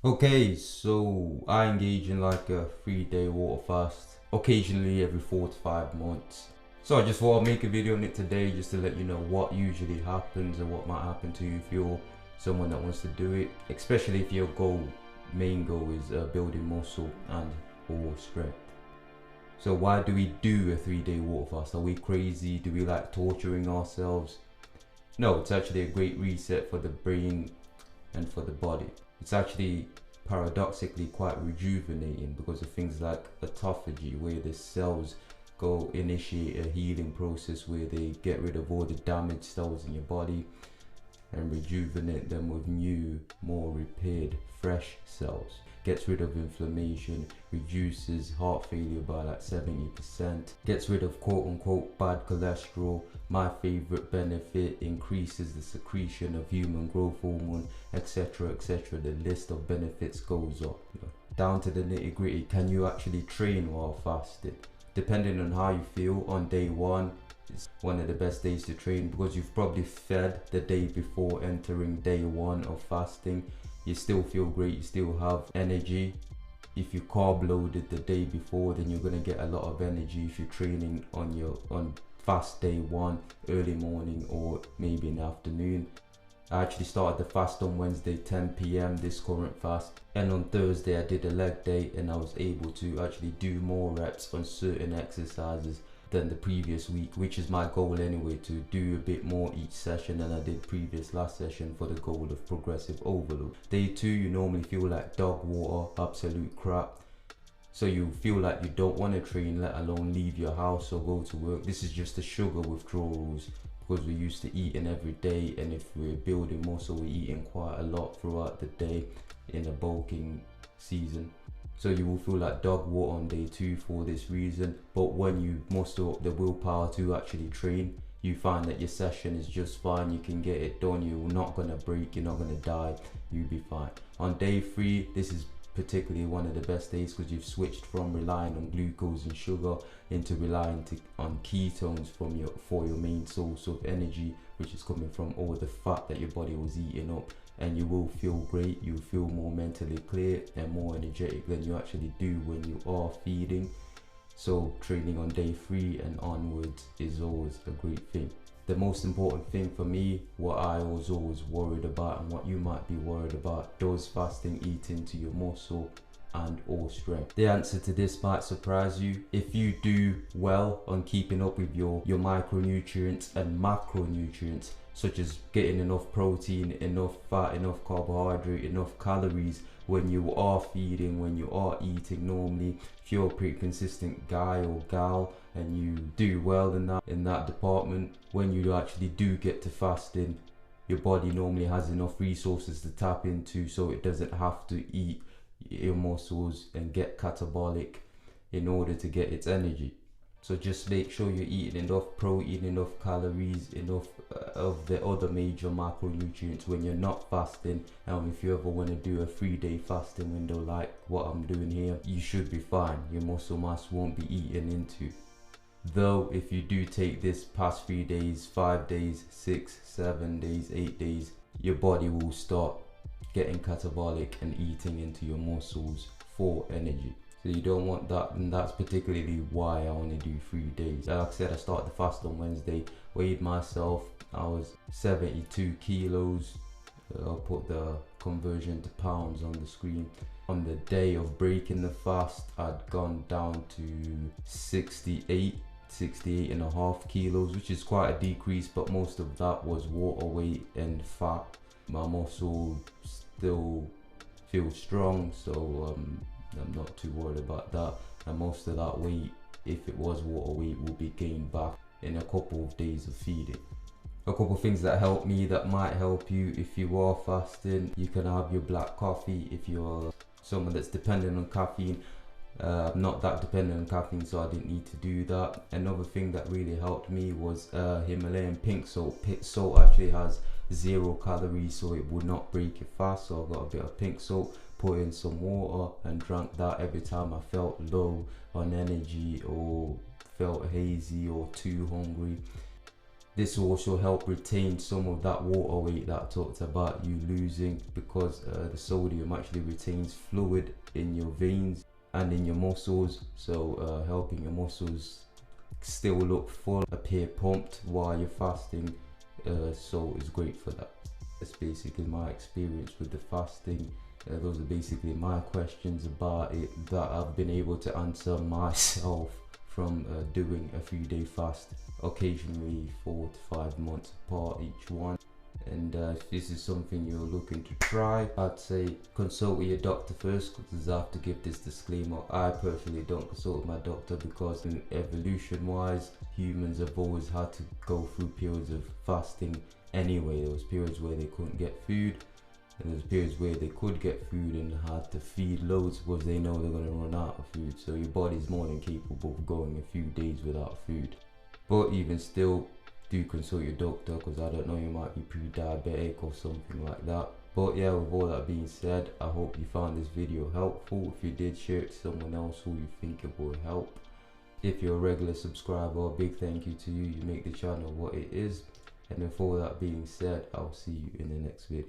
Okay, so I engage in like a 3-day water fast, occasionally every 4 to 5 months. So I just thought I'd make a video on it today just to let you know what usually happens and what might happen to you if you're someone that wants to do it, especially if your main goal is building muscle and or strength. So why do we do a 3-day water fast? Are we crazy? Do we like torturing ourselves? No, it's actually a great reset for the brain and for the body. It's actually paradoxically quite rejuvenating because of things like autophagy, where the cells go initiate a healing process where they get rid of all the damaged cells in your body and rejuvenate them with new, more repaired, fresh cells. Gets rid of inflammation, reduces heart failure by like 70%, gets rid of quote unquote bad cholesterol. My favorite benefit, increases the secretion of human growth hormone, etc, etc. The list of benefits goes up. Down to the nitty gritty, can you actually train while fasting? Depending on how you feel, on day one it's one of the best days to train because you've probably fed the day before entering day one of fasting. You still feel great, you still have energy. If you carb loaded the day before, then you're gonna get a lot of energy if you're training on fast day one, early morning or maybe in the afternoon. I actually started the fast on Wednesday 10 p.m. this current fast, and on Thursday I did a leg day and I was able to actually do more reps on certain exercises than the previous week, which is my goal anyway, to do a bit more each session than I did previous last session for the goal of progressive overload. Day 2 you normally feel like dog water, absolute crap, so you feel like you don't want to train, let alone leave your house or go to work. This is just the sugar withdrawals because we're used to eating every day, and if we're building muscle we're eating quite a lot throughout the day in a bulking season. So you will feel like dog water on day 2 for this reason, but when you muster up the willpower to actually train, you find that your session is just fine, you can get it done, you're not gonna break, you're not gonna die, you'll be fine. On day 3, this is particularly one of the best days because you've switched from relying on glucose and sugar into relying on ketones for your main source of energy, which is coming from all the fat that your body was eating up. And you will feel great, you feel more mentally clear and more energetic than you actually do when you are feeding. So training on day 3 and onwards is always a great thing. The most important thing for me, what I was always worried about and what you might be worried about, does fasting eat into your muscle and or strength? The answer to this might surprise you. If you do well on keeping up with your micronutrients and macronutrients, such as getting enough protein, enough fat, enough carbohydrate, enough calories when you are feeding, when you are eating normally, if you're a pretty consistent guy or gal and you do well in that department, when you actually do get to fasting, your body normally has enough resources to tap into, so it doesn't have to eat your muscles and get catabolic in order to get its energy. So just make sure you're eating enough protein, enough calories, enough of the other major macronutrients when you're not fasting. And if you ever want to do a 3-day fasting window like what I'm doing here, you should be fine. Your muscle mass won't be eaten into. Though if you do take this past 3 days, 5 days, 6, 7 days, 8 days, your body will start getting catabolic and eating into your muscles for energy. So you don't want that, and that's particularly why I only do 3 days. Like I said, I started the fast on Wednesday, weighed myself, I was 72 kilos. I'll put the conversion to pounds on the screen. On the day of breaking the fast, I'd gone down to 68 and a half kilos, which is quite a decrease, but most of that was water weight and fat. My muscle still feels strong, so I'm not too worried about that, and most of that weight, if it was water weight, will be gained back in a couple of days of feeding. A couple of things that help me that might help you if you are fasting: you can have your black coffee if you're someone that's dependent on caffeine. I'm not that dependent on caffeine, so I didn't need to do that. Another thing that really helped me was Himalayan pink salt. Pink salt actually has 0 calories, so it would not break your fast, so I got a bit of pink salt, put in some water and drank that every time I felt low on energy or felt hazy or too hungry. This will also help retain some of that water weight that I talked about you losing, because the sodium actually retains fluid in your veins and in your muscles, so helping your muscles still look full, appear pumped while you're fasting. So it's great for that. That's basically my experience with the fasting. Those are basically my questions about it that I've been able to answer myself from doing a 3-day fast, occasionally 4 to 5 months apart each one. And if this is something you're looking to try, I'd say consult with your doctor first, because I have to give this disclaimer. I personally don't consult with my doctor because evolution wise, humans have always had to go through periods of fasting anyway. There was periods where they couldn't get food, and there's periods where they could get food and had to feed loads because they know they're going to run out of food. So your body's more than capable of going a few days without food. But even still, do consult your doctor, because I don't know, you might be pre-diabetic or something like that. But yeah, with all that being said, I hope you found this video helpful. If you did, share it to someone else who you think it will help. If you're a regular subscriber, a big thank you to you. You make the channel what it is. And with all that being said, I'll see you in the next video.